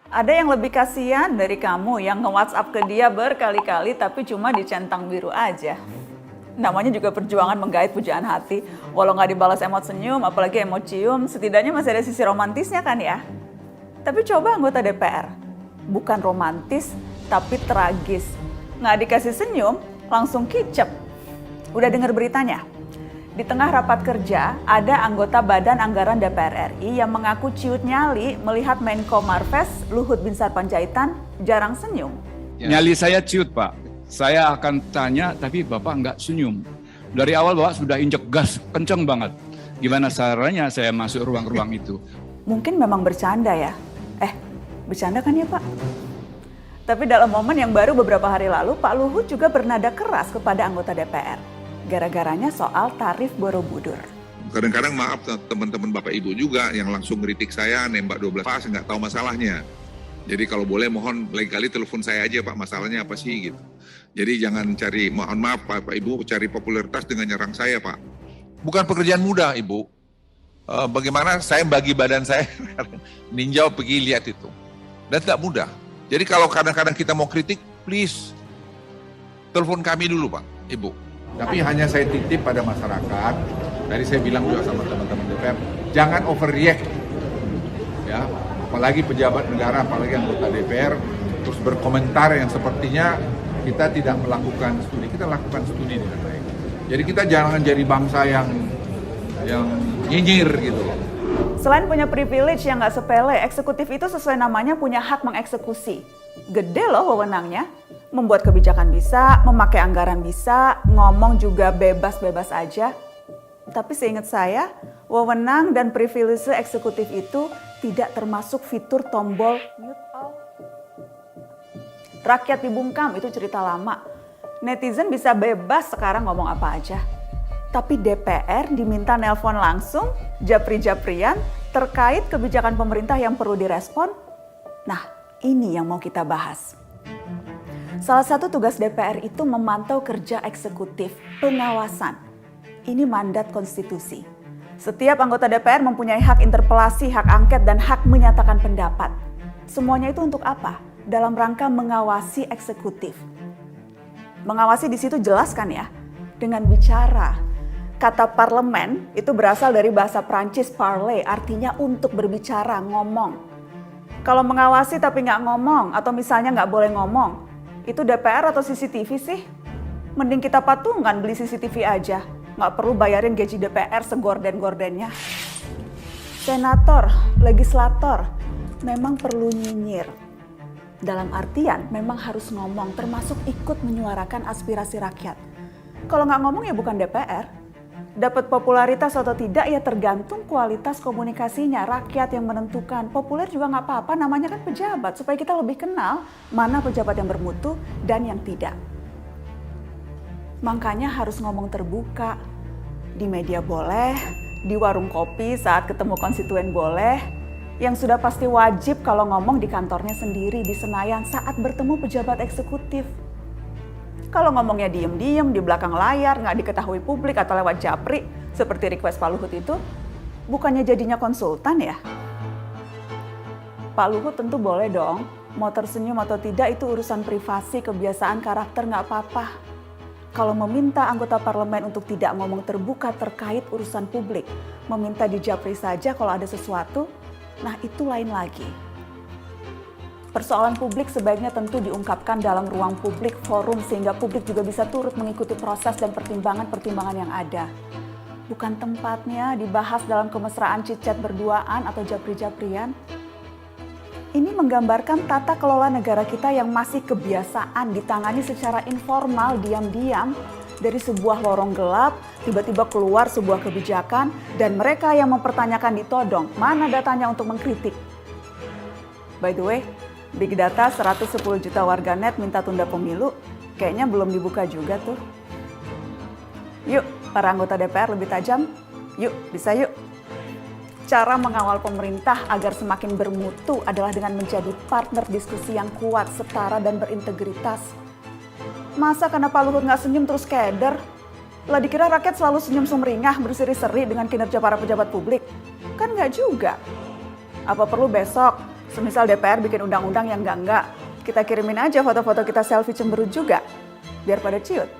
Ada yang lebih kasihan dari kamu yang nge-WhatsApp ke dia berkali-kali tapi cuma dicentang biru aja. Namanya juga perjuangan menggait pujaan hati. Walau nggak dibalas emot senyum, apalagi emot cium, setidaknya masih ada sisi romantisnya kan ya. Tapi coba anggota DPR, bukan romantis tapi tragis. Nggak dikasih senyum, langsung kicep. Udah dengar beritanya? Di tengah rapat kerja, ada anggota Badan Anggaran DPR RI yang mengaku ciut nyali melihat Menko Marves Luhut Binsar Panjaitan jarang senyum. Nyali saya ciut, Pak. Saya akan tanya, tapi Bapak nggak senyum. Dari awal Bapak sudah injek gas, kenceng banget. Gimana caranya saya masuk ruang-ruang itu? Mungkin memang bercanda ya. Bercanda kan ya Pak? Tapi dalam momen yang baru beberapa hari lalu, Pak Luhut juga bernada keras kepada anggota DPR. Gara-garanya soal tarif Borobudur. Kadang-kadang maaf teman-teman Bapak Ibu juga yang langsung ngeritik saya, nembak 12 pas, nggak tahu masalahnya. Jadi kalau boleh mohon lain kali telepon saya aja Pak, masalahnya apa sih gitu. Jadi jangan cari, mohon maaf Bapak Ibu, cari popularitas dengan nyerang saya Pak. Bukan pekerjaan mudah Ibu. Bagaimana saya bagi badan saya, ninjau pergi lihat itu. Dan tidak mudah. Jadi kalau kadang-kadang kita mau kritik, please telepon kami dulu Pak, Ibu. Tapi hanya saya titip pada masyarakat, tadi saya bilang juga sama teman-teman DPR, jangan overreact. Ya, apalagi pejabat negara, apalagi anggota DPR, terus berkomentar yang sepertinya kita tidak melakukan studi, kita lakukan studi dengan baik. Jadi kita jangan jadi bangsa yang nyinyir gitu loh. Selain punya privilege yang nggak sepele, eksekutif itu sesuai namanya punya hak mengeksekusi. Gede loh wewenangnya. Membuat kebijakan bisa, memakai anggaran bisa, ngomong juga bebas-bebas aja. Tapi seingat saya, wewenang dan privilege eksekutif itu tidak termasuk fitur tombol mute all. Rakyat dibungkam itu cerita lama. Netizen bisa bebas sekarang ngomong apa aja. Tapi DPR diminta nelpon langsung, japri-japrian, terkait kebijakan pemerintah yang perlu direspon. Nah, ini yang mau kita bahas. Salah satu tugas DPR itu memantau kerja eksekutif, pengawasan. Ini mandat konstitusi. Setiap anggota DPR mempunyai hak interpelasi, hak angket, dan hak menyatakan pendapat. Semuanya itu untuk apa? Dalam rangka mengawasi eksekutif. Mengawasi di situ jelas kan ya? Dengan bicara. Kata parlemen itu berasal dari bahasa Prancis parler, artinya untuk berbicara, ngomong. Kalau mengawasi tapi nggak ngomong, atau misalnya nggak boleh ngomong, itu DPR atau CCTV sih? Mending kita patungan beli CCTV aja. Nggak perlu bayarin gaji DPR segorden-gordennya. Senator, legislator, memang perlu nyinyir. Dalam artian memang harus ngomong, termasuk ikut menyuarakan aspirasi rakyat. Kalau nggak ngomong ya bukan DPR. Dapat popularitas atau tidak ya tergantung kualitas komunikasinya. Rakyat yang menentukan. Populer juga nggak apa-apa, namanya kan pejabat. Supaya kita lebih kenal mana pejabat yang bermutu dan yang tidak. Makanya harus ngomong terbuka. Di media boleh, di warung kopi saat ketemu konstituen boleh. Yang sudah pasti wajib kalau ngomong di kantornya sendiri, di Senayan saat bertemu pejabat eksekutif. Kalau ngomongnya diem-diem di belakang layar, nggak diketahui publik atau lewat japri, seperti request Pak Luhut itu, bukannya jadinya konsultan ya? Pak Luhut tentu boleh dong, mau tersenyum atau tidak itu urusan privasi, kebiasaan, karakter nggak apa-apa. Kalau meminta anggota parlemen untuk tidak ngomong terbuka terkait urusan publik, meminta di japri saja kalau ada sesuatu, nah itu lain lagi. Persoalan publik sebaiknya tentu diungkapkan dalam ruang publik, forum, sehingga publik juga bisa turut mengikuti proses dan pertimbangan-pertimbangan yang ada. Bukan tempatnya dibahas dalam kemesraan cicet berduaan atau japri-japrian. Ini menggambarkan tata kelola negara kita yang masih kebiasaan ditangani secara informal, diam-diam, dari sebuah lorong gelap, tiba-tiba keluar sebuah kebijakan, dan mereka yang mempertanyakan ditodong, mana datanya untuk mengkritik. By the way, Big Data 110 juta warganet minta tunda pemilu, kayaknya belum dibuka juga tuh. Yuk, para anggota DPR lebih tajam. Yuk, bisa yuk. Cara mengawal pemerintah agar semakin bermutu adalah dengan menjadi partner diskusi yang kuat, setara, dan berintegritas. Masa karena Pak Luhut nggak senyum terus keder? Lah dikira rakyat selalu senyum sumringah, berseri-seri dengan kinerja para pejabat publik? Kan nggak juga. Apa perlu besok Semisal DPR bikin undang-undang yang enggak, kita kirimin aja foto-foto kita selfie cemberut juga, biar pada ciut.